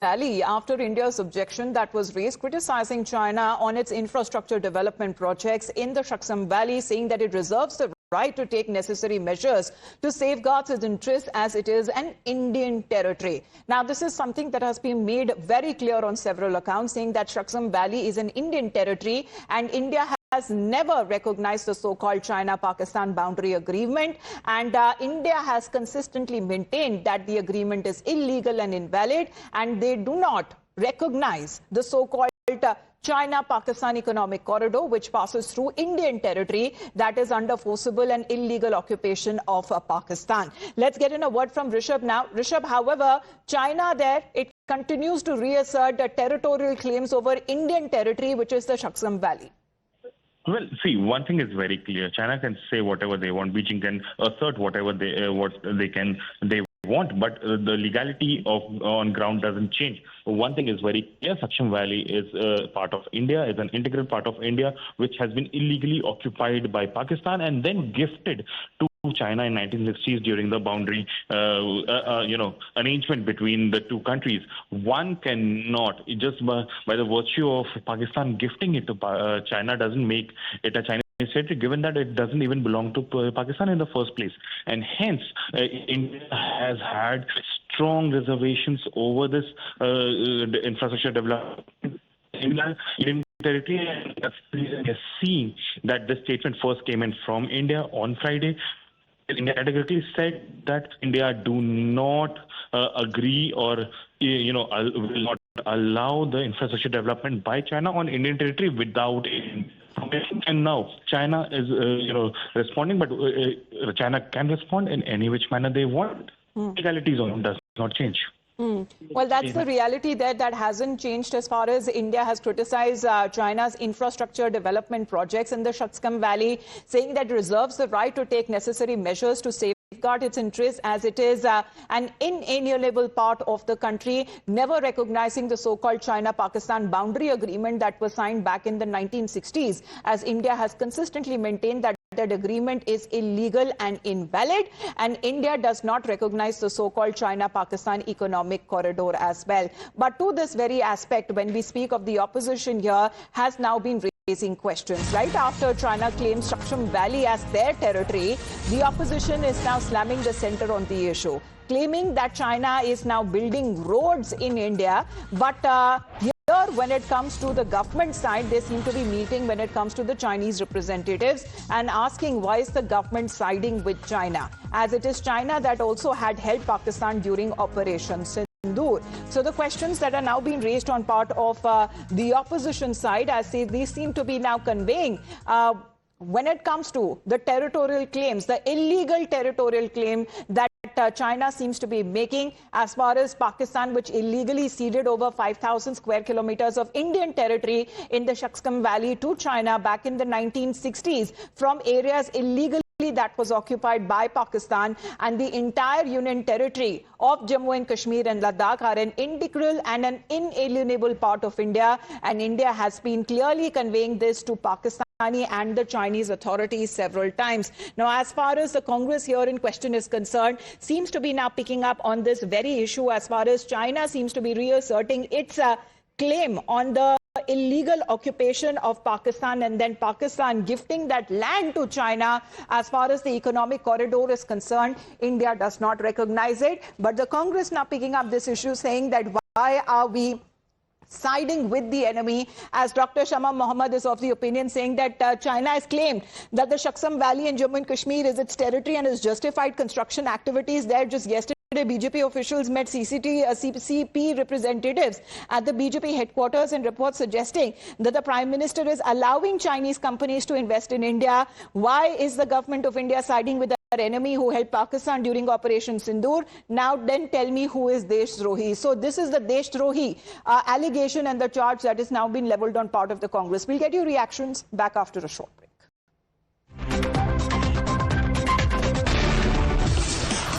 Valley after India's objection that was raised criticizing China on its infrastructure development projects in the Shaksgam Valley, saying that it reserves the right to take necessary measures to safeguard its interests as it is an Indian territory. Now, this is something that has been made very clear on several accounts, saying that Shaksgam Valley is an Indian territory and India has never recognized the so-called China-Pakistan boundary agreement, and India has consistently maintained that the agreement is illegal and invalid, and they do not recognize the so-called China-Pakistan economic corridor, which passes through Indian territory that is under forcible and illegal occupation of Pakistan. Let's get in a word from Rishabh now. Rishabh, however, China it continues to reassert the territorial claims over Indian territory, which is the Shaksgam Valley. Well, see, one thing is very clear. China can say whatever they want. Beijing can assert whatever they want, but the legality on ground doesn't change. One thing is very clear: Shaksgam Valley is part of India, is an integral part of India, which has been illegally occupied by Pakistan and then gifted to China in 1960s during the boundary, arrangement between the two countries. One cannot, just by the virtue of Pakistan gifting it to China, doesn't make it a Chinese territory, given that it doesn't even belong to Pakistan in the first place. And hence, India has had strong reservations over this infrastructure development in territory, and that's the reason we are seeing that this statement first came in from India on Friday. India categorically said that India do not agree or will not allow the infrastructure development by China on Indian territory without information. And now China is responding, but China can respond in any which manner they want. Legalities does not change. Well, that's the reality there that hasn't changed as far as India has criticized China's infrastructure development projects in the Shaksgam Valley, saying that it reserves the right to take necessary measures to safeguard its interests as it is an inalienable part of the country, never recognizing the so-called China-Pakistan boundary agreement that was signed back in the 1960s, as India has consistently maintained that that agreement is illegal and invalid, and India does not recognize the so-called China-Pakistan economic corridor as well. But to this very aspect, when we speak of the opposition here, has now been raising questions. Right after China claims Shaksgam Valley as their territory, the opposition is now slamming the center on the issue, claiming that China is now building roads in India, but when it comes to the government side, they seem to be meeting when it comes to the Chinese representatives and asking why is the government siding with China, as it is China that also had helped Pakistan during Operation Sindoor. So the questions that are now being raised on part of the opposition side, as these seem to be now conveying when it comes to the territorial claims, the illegal territorial claim that China seems to be making as far as Pakistan, which illegally ceded over 5,000 square kilometers of Indian territory in the Shaksgam Valley to China back in the 1960s from areas illegally that was occupied by Pakistan, and the entire union territory of Jammu and Kashmir and Ladakh are an integral and an inalienable part of India, and India has been clearly conveying this to Pakistan and the Chinese authorities several times. Now, as far as the Congress here in question is concerned, seems to be now picking up on this very issue as far as China seems to be reasserting its claim on the illegal occupation of Pakistan and then Pakistan gifting that land to China. As far as the economic corridor is concerned, India does not recognize it. But the Congress now picking up this issue, saying that why are we siding with the enemy, as Dr. Shama Mohammed is of the opinion, saying that China has claimed that the Shaksam Valley in Jammu and Kashmir is its territory and has justified construction activities there. Just yesterday, BJP officials met CP representatives at the BJP headquarters, and reports suggesting that the Prime Minister is allowing Chinese companies to invest in India. Why is the government of India siding with our enemy who helped Pakistan during Operation Sindoor? Now then tell me who is Deshdrohi. So this is the Deshdrohi allegation and the charge that is now been leveled on part of the Congress. We'll get your reactions back after a short.